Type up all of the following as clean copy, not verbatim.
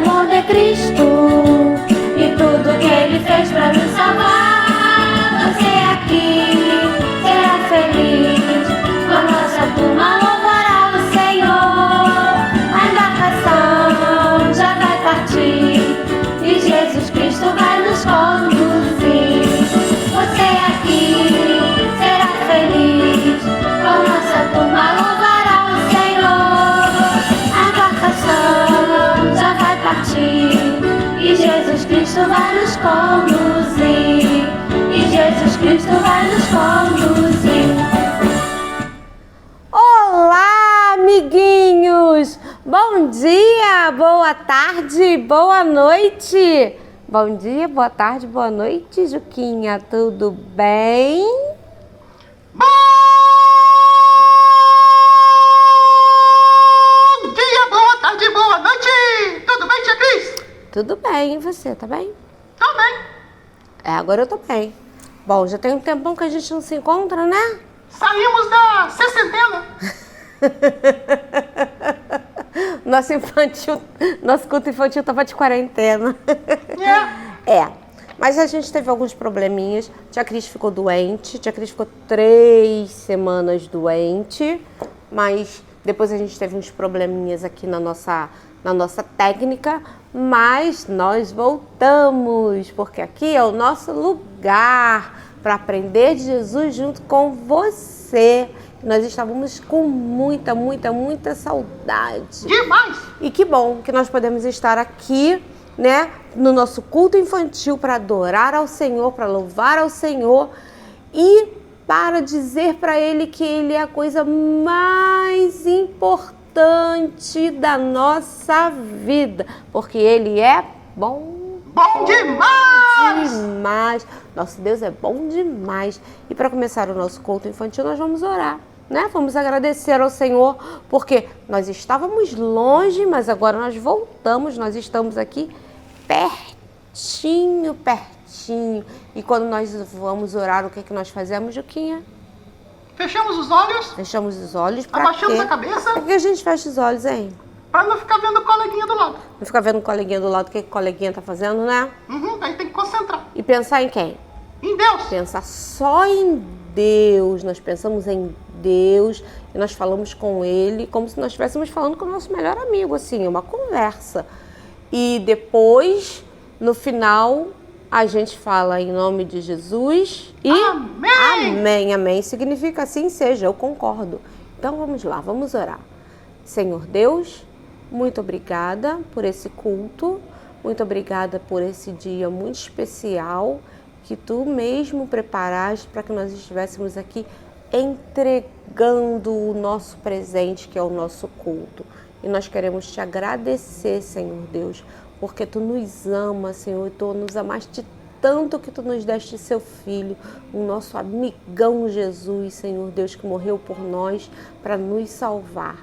amor de Cristo e tudo que Ele fez pra nos salvar. Você aqui será feliz, com a nossa turma louvará o Senhor. A embarcação já vai partir e Jesus Cristo vai nos conduzir. Você aqui será feliz, com a nossa turma louvará o Senhor. A embarcação já vai partir e Jesus Cristo vai nos conduzir. E Jesus Cristo vai nos conduzir. Olá, amiguinhos! Bom dia, boa tarde, boa noite! Bom dia, boa tarde, boa noite, Juquinha, tudo bem? Bom dia, boa tarde, boa noite! Tudo bem, tia Cris? Tudo bem, e você, tá bem? Tô bem. Agora eu tô bem. Bom, já tem um tempão que a gente não se encontra, né? Saímos da sessentena. Nosso culto infantil tava de quarentena. Mas a gente teve alguns probleminhas. Tia Cris ficou doente. Tia Cris ficou 3 semanas doente. Mas depois a gente teve uns probleminhas aqui na nossa técnica. Mas nós voltamos, porque aqui é o nosso lugar para aprender de Jesus junto com você. Nós estávamos com muita saudade. Demais! E que bom que nós podemos estar aqui, né, no nosso culto infantil para adorar ao Senhor, para louvar ao Senhor e para dizer para Ele que Ele é a coisa mais importante da nossa vida, porque Ele é bom. Bom demais! Demais! Nosso Deus é bom demais. E para começar o nosso culto infantil, nós vamos orar, né? Vamos agradecer ao Senhor, porque nós estávamos longe, mas agora nós voltamos, nós estamos aqui pertinho. E quando nós vamos orar, o que é que nós fazemos, Juquinha? Fechamos os olhos. Fechamos os olhos. Abaixamos a cabeça. Por que a gente fecha os olhos, hein? Pra não ficar vendo o coleguinha do lado. Não ficar vendo o coleguinha do lado, o que o coleguinha tá fazendo, né? Aí tem que concentrar. E pensar em quem? Em Deus. Pensar só em Deus. Nós pensamos em Deus e nós falamos com Ele como se nós estivéssemos falando com o nosso melhor amigo, assim, uma conversa. E depois, no final, a gente fala em nome de Jesus e amém. Amém. Significa assim seja, eu concordo. Então vamos lá, vamos orar. Senhor Deus, muito obrigada por esse culto, muito obrigada por esse dia muito especial que Tu mesmo preparaste para que nós estivéssemos aqui entregando o nosso presente, que é o nosso culto. E nós queremos Te agradecer, Senhor Deus, porque Tu nos amas, Senhor, e Tu nos amaste tanto que Tu nos deste Seu Filho, o nosso amigão Jesus, Senhor Deus, que morreu por nós para nos salvar.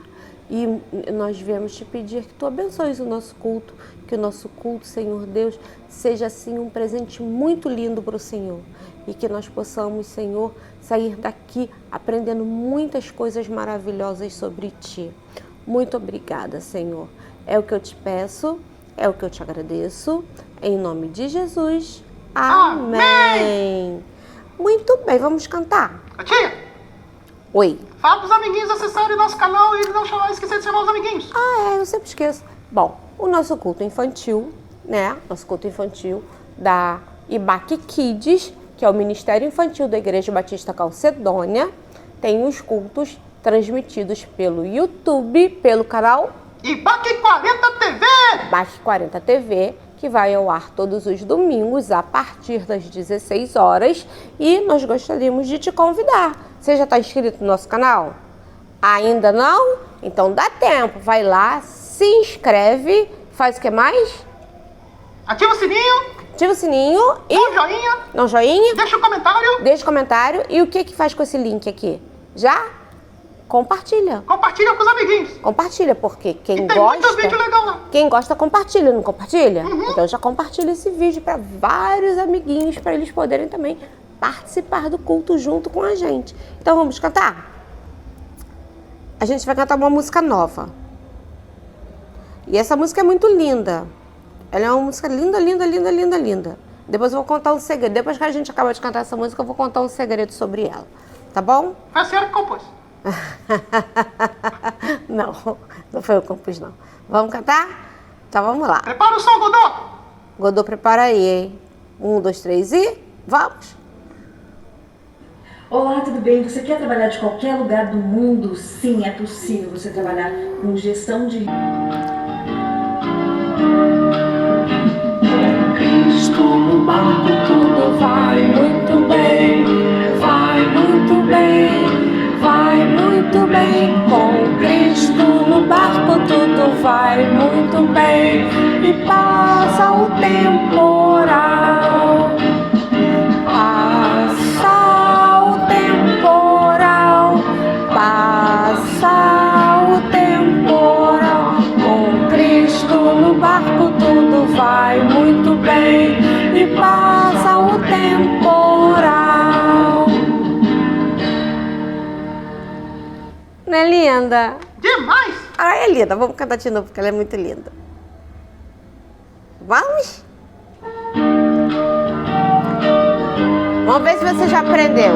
E nós viemos Te pedir que Tu abençoes o nosso culto, que o nosso culto, Senhor Deus, seja assim um presente muito lindo para o Senhor. E que nós possamos, Senhor, sair daqui aprendendo muitas coisas maravilhosas sobre Ti. Muito obrigada, Senhor. É o que eu Te peço, é o que eu Te agradeço. Em nome de Jesus. Amém. Muito bem, vamos cantar? Tia! Oi. Fala pros amiguinhos acessarem nosso canal e não esquecer de chamar os amiguinhos. Eu sempre esqueço. Bom, o nosso culto infantil, né? Nosso culto infantil da Ibaque Kids, que é o Ministério Infantil da Igreja Batista Calcedônia, tem os cultos transmitidos pelo YouTube, pelo canal Ibaque 40 TV! Ibaque 40 TV, que vai ao ar todos os domingos a partir das 16 horas. E nós gostaríamos de te convidar. Você já está inscrito no nosso canal? Ainda não? Então dá tempo. Vai lá, se inscreve, faz o que mais? Ativa o sininho. Ativa o sininho e... Dá um joinha. Dá um joinha. Deixa um comentário. Deixa um comentário. E o que faz com esse link aqui? Já? Compartilha. Compartilha com os amiguinhos. Compartilha, porque quem tem gosta... muito vídeo legal lá. Quem gosta, compartilha, não compartilha? Então já compartilha esse vídeo para vários amiguinhos, para eles poderem também participar do culto junto com a gente. Então vamos cantar? A gente vai cantar uma música nova. E essa música é muito linda. Ela é uma música linda, linda, linda, linda, linda. Depois eu vou contar um segredo. Depois que a gente acabar de cantar essa música, eu vou contar um segredo sobre ela. Tá bom? Foi a senhora que compôs. Não, não foi eu que compus, não. Vamos cantar? Então vamos lá. Prepara o som, Godô. Godô, prepara aí, hein? 1, 2, 3 e vamos! Olá, tudo bem? Você quer trabalhar de qualquer lugar do mundo? Sim, é possível você trabalhar com gestão de... Cristo no barco tudo vai muito bem, vai muito bem, vai muito bem. Com Cristo no barco tudo vai muito bem e passa o temporal. Passa o temporal, passa o temporal. Com Cristo no barco tudo vai muito bem e passa o temporal. Não é linda? Demais. Ah, é linda. Vamos cantar de novo, porque ela é muito linda. Vamos? Vamos ver se você já aprendeu.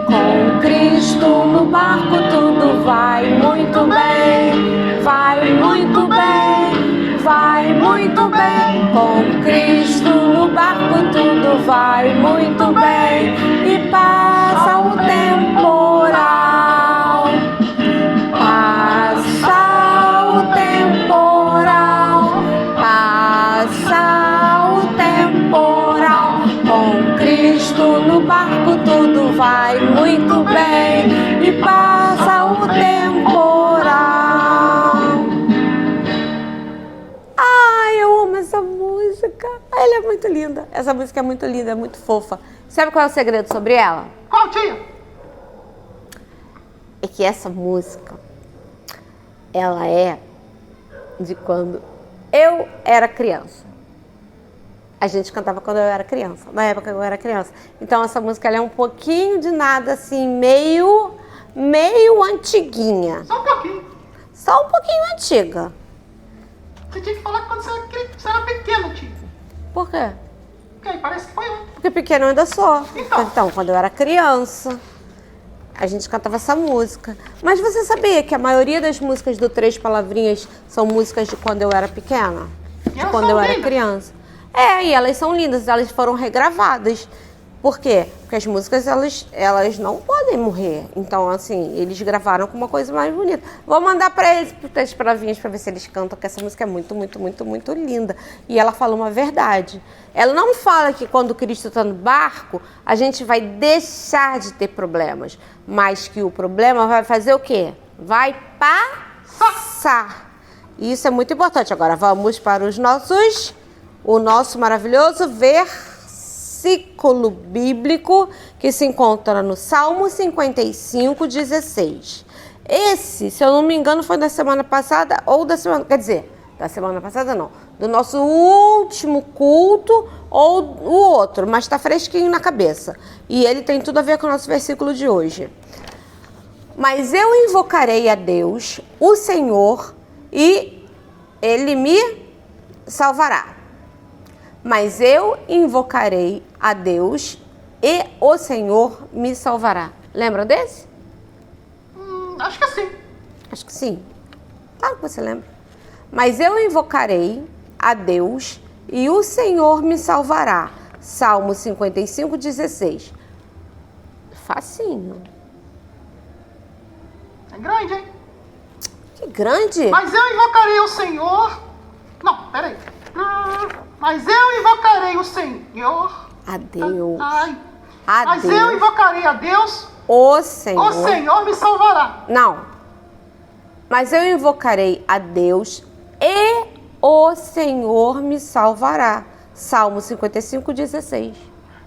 Com Cristo no barco tudo vai muito bem, vai muito bem, vai muito bem. Com Cristo no barco tudo vai muito bem e passa o temporal. Passa o temporal, passa o temporal. Com Cristo no barco tudo vai muito bem e passa o temporal. Ai, eu amo essa música. Ela é muito linda. Essa música é muito linda, é muito fofa. Sabe qual é o segredo sobre ela? Qual, tia? É que essa música, ela é de quando eu era criança. A gente cantava quando eu era criança, na época que eu era criança. Então essa música ela é um pouquinho de nada, assim, meio antiguinha. Só um pouquinho. Só um pouquinho antiga. Você tinha que falar quando você era pequeno, tia. Por quê? Porque aí parece que foi ontem. Porque pequeno eu ainda sou. Então. Então, quando eu era criança, a gente cantava essa música. Mas você sabia que a maioria das músicas do Três Palavrinhas são músicas de quando eu era pequena? De elas quando são eu era lindas. criança. É, e elas são lindas, elas foram regravadas. Por quê? Porque as músicas, elas não podem morrer. Então, assim, eles gravaram com uma coisa mais bonita. Vou mandar pra eles, pro Três Palavrinhas, pra ver se eles cantam, porque essa música é muito, muito, muito, muito linda. E ela fala uma verdade. Ela não fala que quando Cristo está no barco, a gente vai deixar de ter problemas. Mas que o problema vai fazer o quê? Vai passar. E isso é muito importante. Agora, vamos para o nosso maravilhoso versículo bíblico que se encontra no Salmo 55, 16. Esse, se eu não me engano, foi da semana passada ou da semana... Quer dizer, da semana passada não. Do nosso último culto ou o outro, mas está fresquinho na cabeça. E ele tem tudo a ver com o nosso versículo de hoje. Mas eu invocarei a Deus, o Senhor, e Ele me salvará. Mas eu invocarei a Deus e o Senhor me salvará. Lembra desse? Acho que sim. Acho que sim. Claro que você lembra. Mas eu invocarei a Deus e o Senhor me salvará. Salmo 55, 16. Facinho. É grande, hein? Que grande. Mas eu invocarei o Senhor... Não, peraí. Mas eu invocarei o Senhor... A Deus. Ai. A Mas Deus. eu invocarei a Deus... O Senhor. O Senhor me salvará. Não. Mas eu invocarei a Deus e o Senhor me salvará. Salmo 55, 16.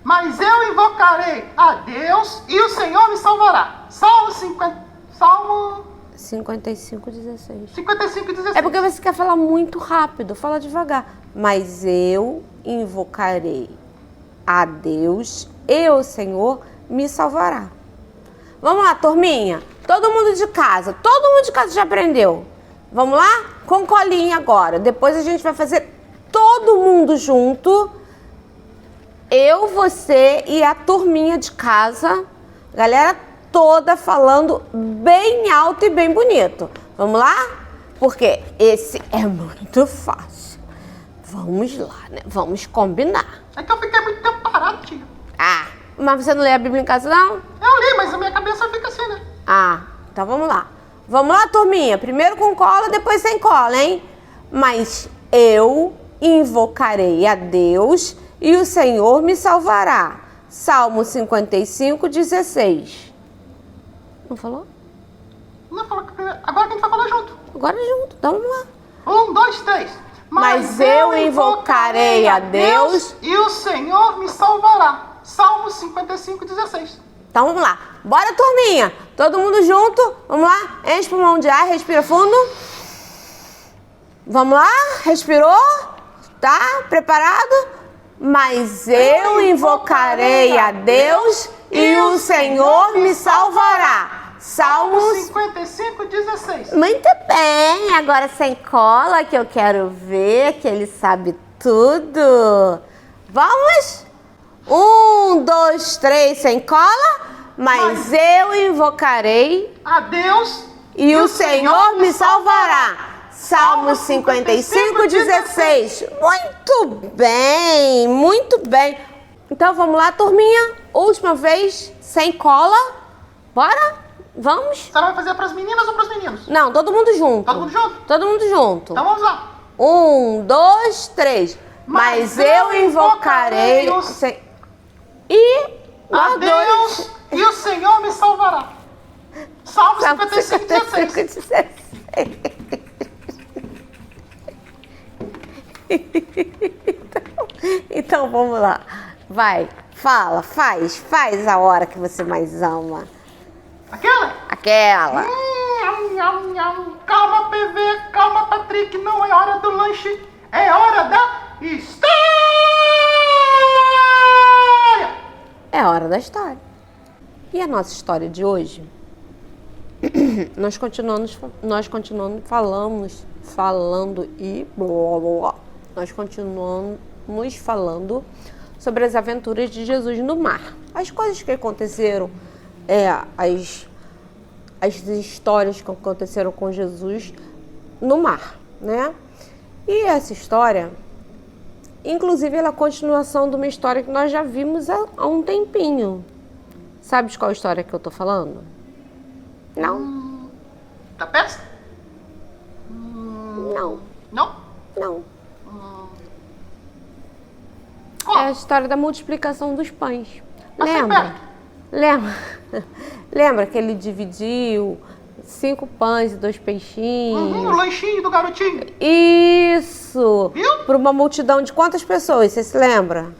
Mas eu invocarei a Deus e o Senhor me salvará. Salmo 55, 16. 55, 16. É porque você quer falar muito rápido, fala devagar. Mas eu invocarei a Deus e o Senhor me salvará. Vamos lá, turminha. Todo mundo de casa já aprendeu. Vamos lá? Com colinha agora. Depois a gente vai fazer todo mundo junto. Eu, você e a turminha de casa. Galera toda falando bem alto e bem bonito. Vamos lá? Porque esse é muito fácil. Vamos lá, né? Vamos combinar. É que eu fiquei muito tempo parado, tia. Ah, mas você não lê a Bíblia em casa, não? Eu li, mas a minha cabeça fica assim, né? Ah, então vamos lá. Vamos lá, turminha. Primeiro com cola, depois sem cola, hein? Mas eu invocarei a Deus e o Senhor me salvará. Salmo 55, 16. Não falou? Não, fala que agora que a gente vai falar junto. Agora junto, então vamos lá. 1, 2, 3. Mas eu invocarei a Deus e o Senhor me salvará. Salmo 55, 16. Então vamos lá. Bora, turminha. Todo mundo junto. Vamos lá. Enche o pulmão de ar, respira fundo. Vamos lá. Respirou? Tá? Preparado? Mas eu invocarei a Deus e o Senhor me salvará. Salmos 55, 16. Muito bem, agora sem cola, que eu quero ver que ele sabe tudo. Vamos? 1, 2, 3, sem cola. Mas eu invocarei a Deus e o Senhor me salvará. Salmo 55, 16. Muito bem, muito bem. Então vamos lá, turminha. Última vez, sem cola. Bora? Vamos? Você vai fazer para as meninas ou para os meninos? Não, todo mundo junto. Todo mundo junto? Todo mundo junto. Então vamos lá. 1, 2, 3. Mas eu invocarei e a Deus e o Senhor me salvará. Salmo 55, 16. Então vamos lá. Vai, fala, faz a hora que você mais ama. Aquela. Calma, PV, calma, Patrick, não é hora do lanche, é hora da história! É hora da história. E a nossa história de hoje? Nós continuamos falando sobre as aventuras de Jesus no mar. As coisas que aconteceram, as histórias que aconteceram com Jesus no mar, né? E essa história, inclusive, ela é a continuação de uma história que nós já vimos há um tempinho. Sabes qual história que eu tô falando? Não. Da pesca? Não. Não? Não. Qual? É a história da multiplicação dos pães. Passei Lembra? perto. Lembra que ele dividiu 5 pães e 2 peixinhos? O lanchinho do garotinho. Isso! Viu? Para uma multidão de quantas pessoas? Você se lembra?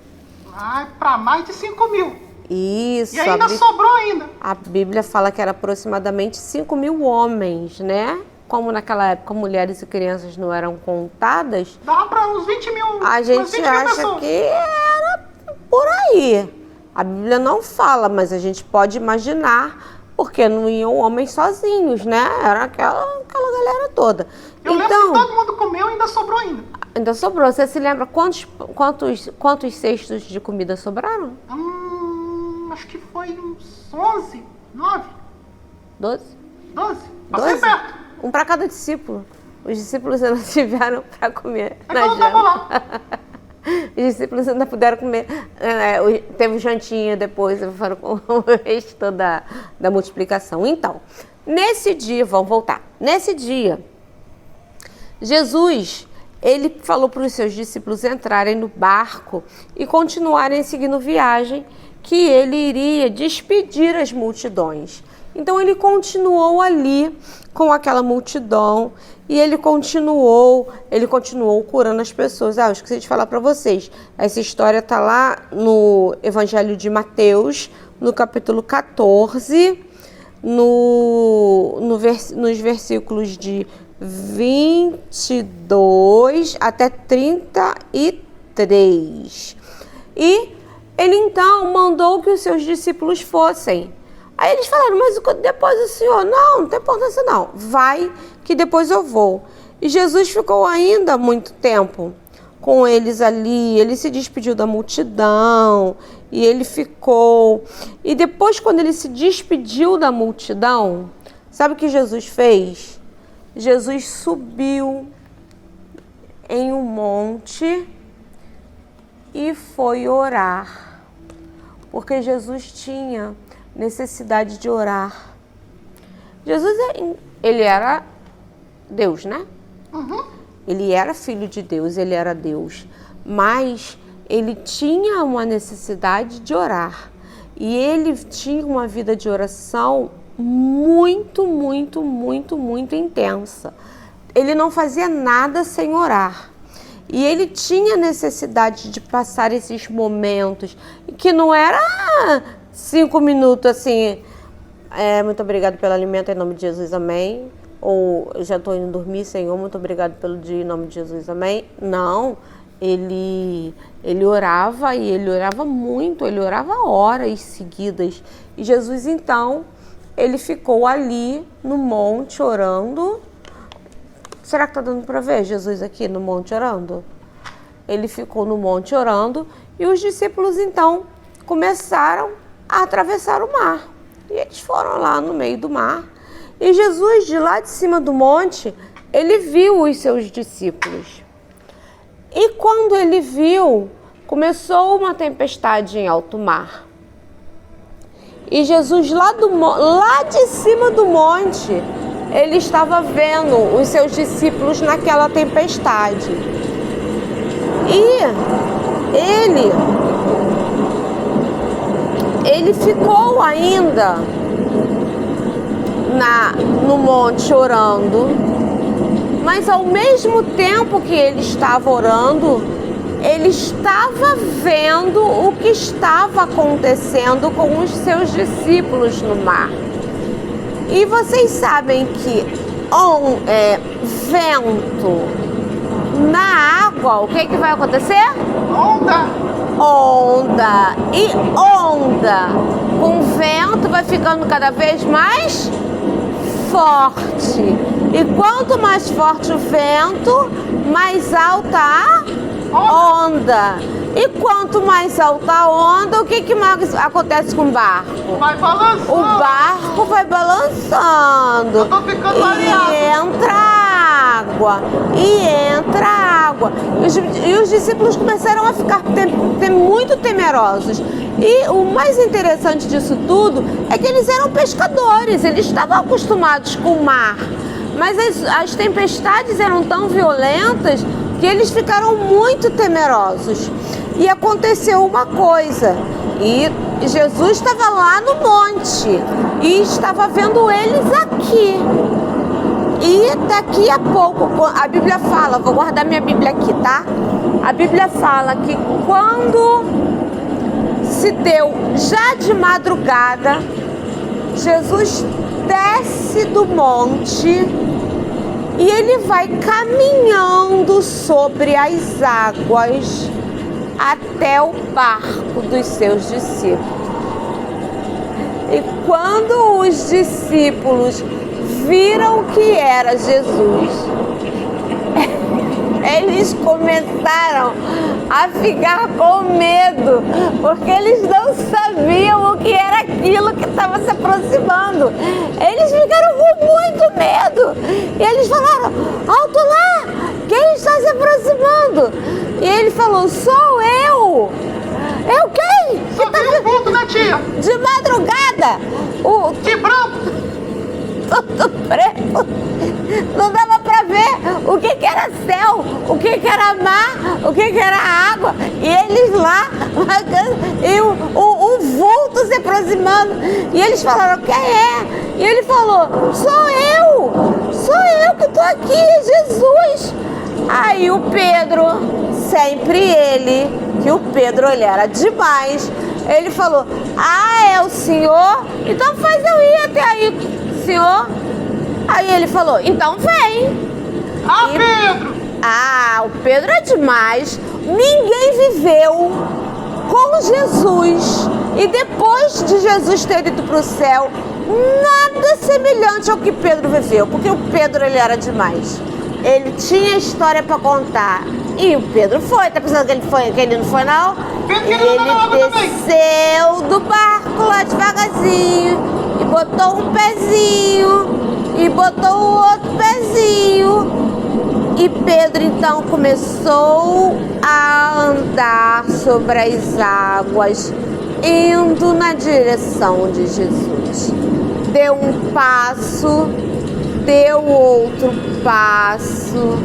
Ai, para mais de 5 mil. Isso. E ainda sobrou ainda. A Bíblia fala que era aproximadamente 5.000 homens, né? Como naquela época mulheres e crianças não eram contadas, Dá para uns 20 mil. a gente acha que era por aí. A Bíblia não fala, mas a gente pode imaginar, porque não iam homens sozinhos, né? Era aquela galera toda. Eu lembro que todo mundo comeu e ainda sobrou ainda. Ainda sobrou. Você se lembra quantos cestos de comida sobraram? Acho que foi uns 11, 9, 12? 12. Passei 12? perto. Um para cada discípulo. Os discípulos ainda tiveram para comer É que na eu não tava janta. lá. Os discípulos ainda puderam comer. Teve jantinha depois, foram com o resto da multiplicação. Então, nesse dia, vamos voltar. Nesse dia, Jesus, ele falou para os seus discípulos entrarem no barco e continuarem seguindo viagem, que ele iria despedir as multidões. Então ele continuou ali com aquela multidão e ele continuou curando as pessoas. Eu esqueci de falar para vocês, essa história está lá no Evangelho de Mateus, no capítulo 14, nos versículos de 22 até 33. E ele então mandou que os seus discípulos fossem. Aí eles falaram, mas depois o senhor, não tem importância não, vai que depois eu vou. E Jesus ficou ainda muito tempo com eles ali, ele se despediu da multidão e ele ficou. E depois, quando ele se despediu da multidão, sabe o que Jesus fez? Jesus subiu em um monte e foi orar, porque Jesus tinha necessidade de orar. Jesus, ele era Deus, né? Ele era filho de Deus, ele era Deus, mas ele tinha uma necessidade de orar. E ele tinha uma vida de oração muito, muito, muito, muito intensa. Ele não fazia nada sem orar. E ele tinha necessidade de passar esses momentos, que não era 5 minutos assim, muito obrigado pelo alimento, em nome de Jesus, amém. Ou eu já estou indo dormir, Senhor, muito obrigado pelo dia, em nome de Jesus, amém. Não, ele orava, e ele orava muito, ele orava horas seguidas. E Jesus, então, ele ficou ali no monte orando. Será que está dando para ver Jesus aqui no monte orando? Ele ficou no monte orando e os discípulos, então, começaram a atravessar o mar. E eles foram lá no meio do mar. E Jesus, de lá de cima do monte, ele viu os seus discípulos. E quando ele viu, começou uma tempestade em alto mar. E Jesus, lá de cima do monte, ele estava vendo os seus discípulos naquela tempestade. E ele ficou ainda no monte orando, mas ao mesmo tempo que ele estava orando, ele estava vendo o que estava acontecendo com os seus discípulos no mar. E vocês sabem que vento na água, o que vai acontecer? Onda. E onda com vento vai ficando cada vez mais forte. E quanto mais forte o vento, mais alta a onda. E quanto mais alta a onda, o que mais acontece com o barco? Vai balançando. O barco vai balançando. Eu tô ficando mareado. E entra água. E os discípulos começaram a ficar muito temerosos. E o mais interessante disso tudo é que eles eram pescadores, eles estavam acostumados com o mar. Mas as tempestades eram tão violentas que eles ficaram muito temerosos. E aconteceu uma coisa, e Jesus estava lá no monte e estava vendo eles aqui. E daqui a pouco, a Bíblia fala, vou guardar minha Bíblia aqui, tá? A Bíblia fala que quando se deu já de madrugada, Jesus desce do monte e ele vai caminhando sobre as águas até o barco dos seus discípulos. E quando os discípulos viram que era Jesus, eles começaram a ficar com medo, porque eles não sabiam o que era aquilo que estava se aproximando. Eles ficaram com muito medo. E eles falaram, alto lá, quem está se aproximando? E ele falou, sou eu. Eu quem? Só vi um vulto, né, tia? De madrugada, De branco. tudo preto, não dava pra ver o que era céu, o que era mar, o que era água, e eles lá, e o vulto se aproximando, e eles falaram, quem é? E ele falou, sou eu que tô aqui, Jesus. Aí o Pedro, sempre ele, que o Pedro ele era demais, ele falou, é o Senhor? Então faz eu ir até aí, Senhor. Aí ele falou, então vem. Pedro! O Pedro é demais. Ninguém viveu com Jesus E depois de Jesus ter ido para o céu, nada semelhante ao que Pedro viveu, porque o Pedro ele era demais. Ele tinha história para contar. E o Pedro foi, tá pensando que ele não foi não? E ele desceu do barco lá devagarzinho e botou um pezinho e botou o outro pezinho. E Pedro então começou a andar sobre as águas, indo na direção de Jesus. Deu um passo, deu outro passo,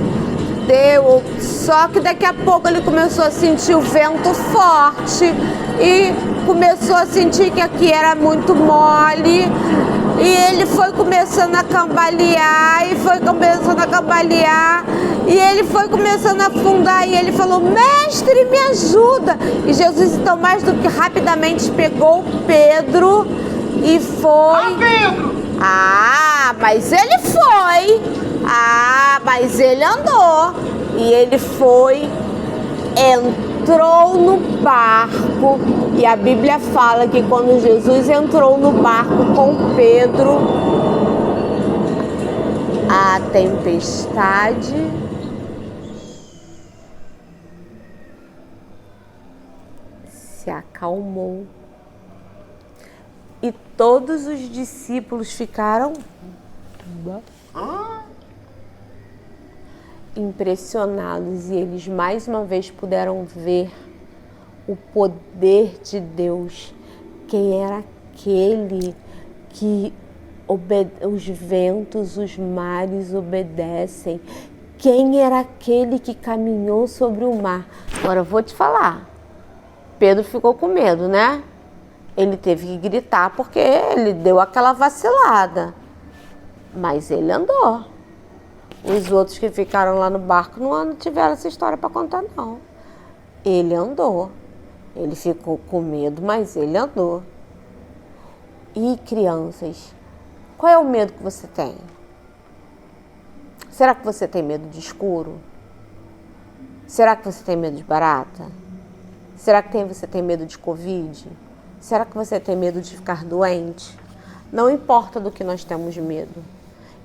só que daqui a pouco ele começou a sentir o vento forte e começou a sentir que aqui era muito mole. E ele foi começando a cambalear, e ele foi começando a afundar, e ele falou, mestre, me ajuda. E Jesus, então, mais do que rapidamente pegou Pedro e foi... mas ele foi. Mas ele andou. E ele foi, entrou no barco, e a Bíblia fala que quando Jesus entrou no barco com Pedro, a tempestade se acalmou e todos os discípulos ficaram impressionados, e eles mais uma vez puderam ver o poder de Deus. Quem era aquele que os ventos, os mares obedecem? Quem era aquele que caminhou sobre o mar? Agora eu vou te falar. Pedro ficou com medo, né? Ele teve que gritar porque ele deu aquela vacilada. Mas ele andou. Os outros que ficaram lá no barco não tiveram essa história para contar, não. Ele andou. Ele ficou com medo, mas ele andou. E crianças, qual é o medo que você tem? Será que você tem medo de escuro? Será que você tem medo de barata? Será que você tem medo de Covid? Será que você tem medo de ficar doente? Não importa do que nós temos medo.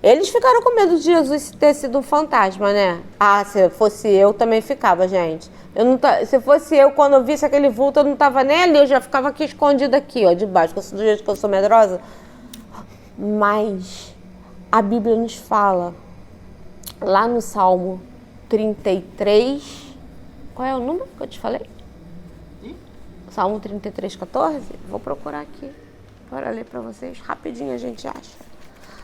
Eles ficaram com medo de Jesus ter sido um fantasma, né? Se fosse eu, também ficava, gente. Se fosse eu, quando eu visse aquele vulto, eu não tava nem ali, eu já ficava aqui escondida aqui, ó, debaixo, do jeito que eu sou medrosa. Mas a Bíblia nos fala, lá no Salmo 33, qual é o número que eu te falei? Salmo 33, 14? Vou procurar aqui para ler para vocês, rapidinho a gente acha.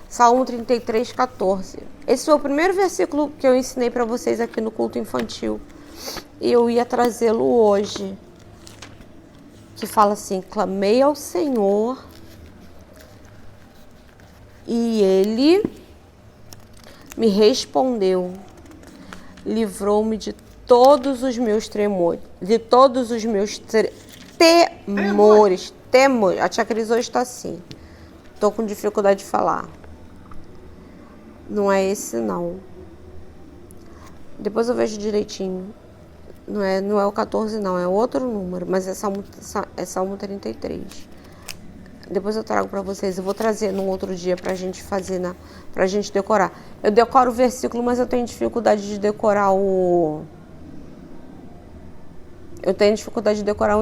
Salmo 33, 14. Esse foi o primeiro versículo que eu ensinei para vocês aqui no culto infantil. E eu ia trazê-lo hoje. Que fala assim, clamei ao Senhor e Ele me respondeu. Livrou-me de todos os meus temores. A tia Cris hoje está assim. Estou com dificuldade de falar. Não é esse, não. Depois eu vejo direitinho. Não é o 14, não. É outro número, mas é Salmo 33. Depois eu trago para vocês. Eu vou trazer num outro dia pra gente fazer, pra gente decorar. Eu decoro o versículo, mas eu tenho dificuldade de decorar o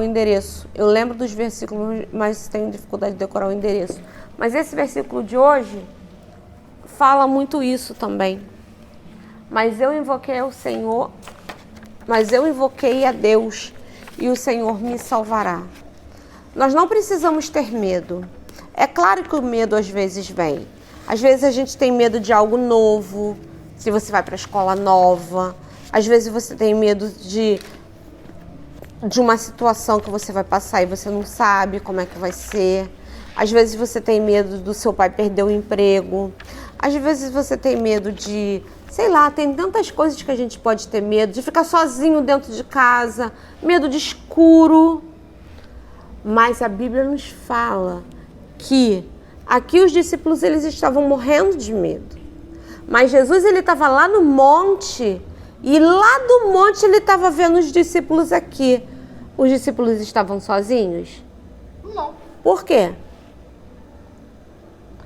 endereço. Eu lembro dos versículos, mas tenho dificuldade de decorar o endereço. Mas esse versículo de hoje fala muito isso também. Mas eu invoquei ao Senhor, mas eu invoquei a Deus e o Senhor me salvará. Nós não precisamos ter medo. É claro que o medo às vezes vem. Às vezes a gente tem medo de algo novo, se você vai para a escola nova. Às vezes você tem medo de uma situação que você vai passar e você não sabe como é que vai ser. Às vezes você tem medo do seu pai perder o emprego. Às vezes você tem medo de, sei lá, tem tantas coisas que a gente pode ter medo. De ficar sozinho dentro de casa, medo de escuro. Mas a Bíblia nos fala que aqui os discípulos eles estavam morrendo de medo. Mas Jesus ele estava lá no monte e lá do monte ele estava vendo os discípulos aqui. Os discípulos estavam sozinhos? Não, Por quê?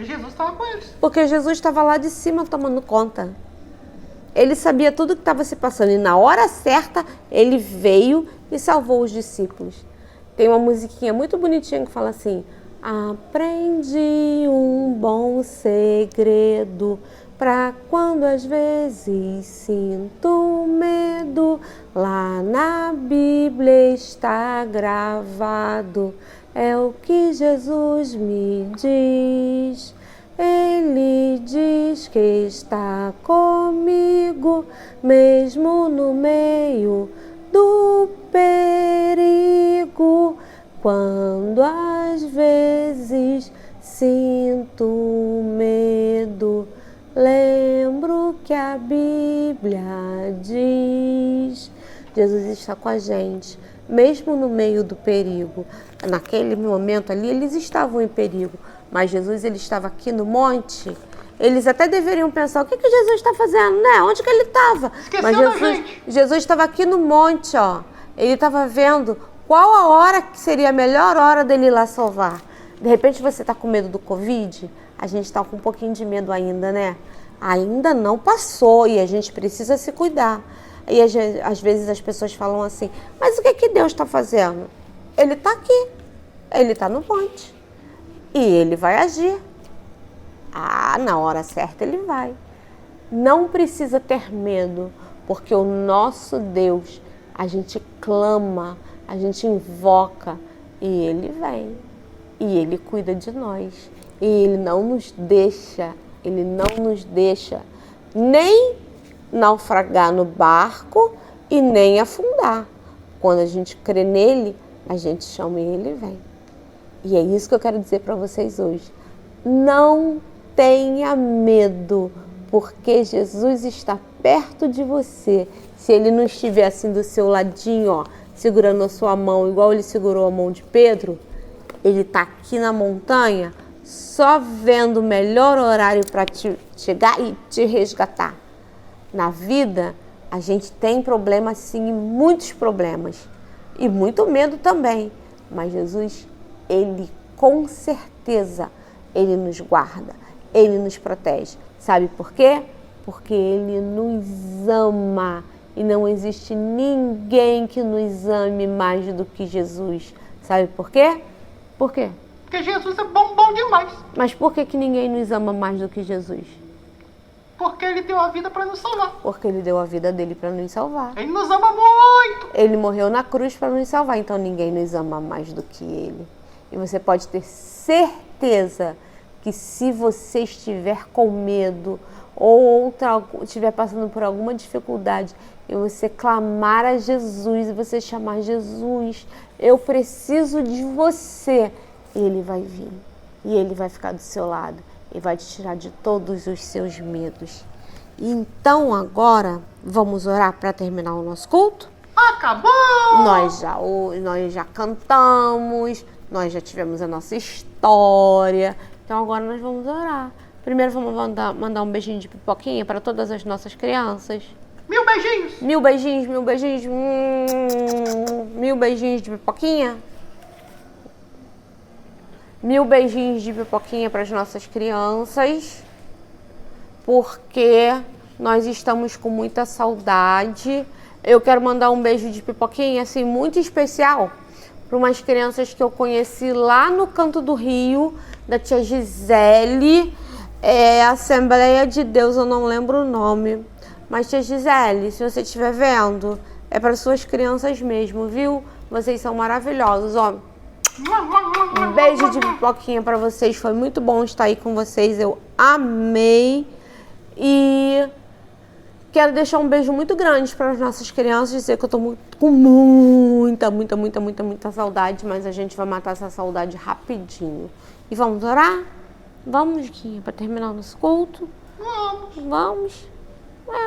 porque Jesus estava com eles. Porque Jesus estava lá de cima tomando conta. Ele sabia tudo o que estava se passando e na hora certa ele veio e salvou os discípulos. Tem uma musiquinha muito bonitinha que fala assim: aprendi um bom segredo pra quando às vezes sinto medo. Lá na Bíblia está gravado, é o que Jesus me diz. Ele diz que está comigo, mesmo no meio do perigo. Quando às vezes sinto medo, lembro que a Bíblia diz. Jesus está com a gente, mesmo no meio do perigo. Naquele momento ali, eles estavam em perigo, mas Jesus ele estava aqui no monte. Eles até deveriam pensar, o que Jesus está fazendo, né? Onde que ele estava? Mas Jesus estava aqui no monte, ó. Ele estava vendo qual a hora que seria a melhor hora dele ir lá salvar. De repente você está com medo do Covid? A gente está com um pouquinho de medo ainda, né? Ainda não passou e a gente precisa se cuidar. E às vezes as pessoas falam assim, mas o que Deus está fazendo? Ele está aqui, ele está no monte e ele vai agir. Na hora certa ele vai. Não precisa ter medo, porque o nosso Deus, a gente clama, a gente invoca e ele vem. E ele cuida de nós. E ele não nos deixa nem naufragar no barco e nem afundar. Quando a gente crê nele, a gente chama e ele vem. E é isso que eu quero dizer para vocês hoje. Não tenha medo, porque Jesus está perto de você. Se ele não estiver assim do seu ladinho, ó, segurando a sua mão, igual ele segurou a mão de Pedro, ele está aqui na montanha, só vendo o melhor horário para te chegar e te resgatar. Na vida, a gente tem problemas sim, muitos problemas. E muito medo também. Mas Jesus, ele com certeza, ele nos guarda, ele nos protege. Sabe por quê? Porque ele nos ama. E não existe ninguém que nos ame mais do que Jesus. Sabe por quê? Por quê? Porque Jesus é bom demais. Mas por que ninguém nos ama mais do que Jesus? Porque ele deu a vida para nos salvar. Porque ele deu a vida dele para nos salvar. Ele nos ama muito. Ele morreu na cruz para nos salvar, então ninguém nos ama mais do que ele. E você pode ter certeza que se você estiver com medo ou estiver passando por alguma dificuldade e você clamar a Jesus e você chamar Jesus, eu preciso de você, ele vai vir e ele vai ficar do seu lado e vai te tirar de todos os seus medos. Então agora vamos orar para terminar o nosso culto? Acabou! Nós já cantamos, nós já tivemos a nossa história, então agora nós vamos orar. Primeiro vamos mandar um beijinho de pipoquinha para todas as nossas crianças. 1000 beijinhos! 1000 beijinhos, 1000 beijinhos, 1000 beijinhos de pipoquinha. 1000 beijinhos de pipoquinha para as nossas crianças, porque nós estamos com muita saudade. Eu quero mandar um beijo de pipoquinha, assim, muito especial para umas crianças que eu conheci lá no Canto do Rio, da tia Gisele, Assembleia de Deus, eu não lembro o nome. Mas tia Gisele, se você estiver vendo, é para suas crianças mesmo, viu? Vocês são maravilhosos, ó. Um beijo de pipoquinha para vocês, foi muito bom estar aí com vocês, eu amei. E quero deixar um beijo muito grande para as nossas crianças, dizer que eu tô com muita saudade, mas a gente vai matar essa saudade rapidinho. E vamos orar? Vamos, Guinha, para terminar o nosso culto? Vamos?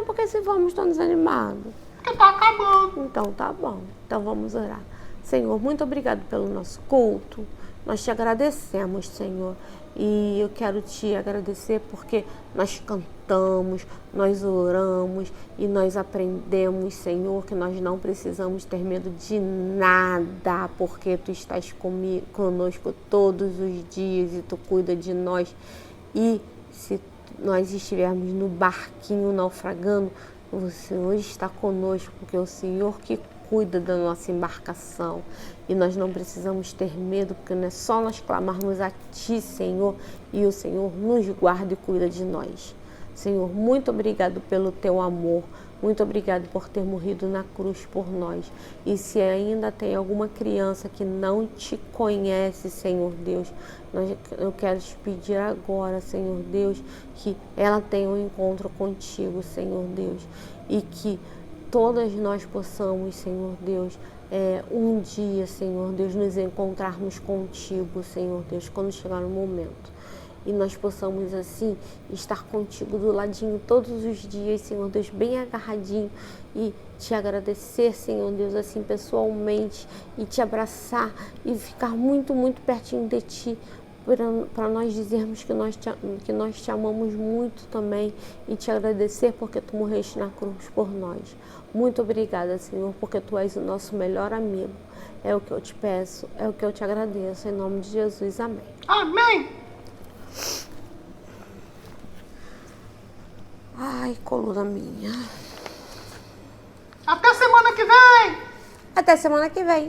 Porque se vamos, estou desanimado. Porque tá acabando. Então tá bom, então vamos orar. Senhor, muito obrigado pelo nosso culto. Nós te agradecemos, Senhor. E eu quero te agradecer porque nós cantamos. meditamos, nós oramos e nós aprendemos, Senhor, que nós não precisamos ter medo de nada, porque Tu estás conosco todos os dias e Tu cuida de nós. E se nós estivermos no barquinho naufragando, o Senhor está conosco, porque é o Senhor que cuida da nossa embarcação. E nós não precisamos ter medo, porque não é só nós clamarmos a Ti, Senhor, e o Senhor nos guarda e cuida de nós. Senhor, muito obrigado pelo Teu amor. Muito obrigado por ter morrido na cruz por nós. E se ainda tem alguma criança que não Te conhece, Senhor Deus, eu quero Te pedir agora, Senhor Deus, que ela tenha um encontro contigo, Senhor Deus. E que todas nós possamos, Senhor Deus, um dia, Senhor Deus, nos encontrarmos contigo, Senhor Deus, quando chegar o momento. E nós possamos, assim, estar contigo do ladinho todos os dias, Senhor Deus, bem agarradinho, e Te agradecer, Senhor Deus, assim, pessoalmente, e Te abraçar e ficar muito, muito pertinho de Ti, para nós dizermos que nós te amamos muito também, e Te agradecer porque Tu morreste na cruz por nós. Muito obrigada, Senhor, porque Tu és o nosso melhor amigo. É o que eu Te peço, é o que eu Te agradeço, em nome de Jesus. Amém. Amém. Ai, coluna minha. Até semana que vem. Até semana que vem.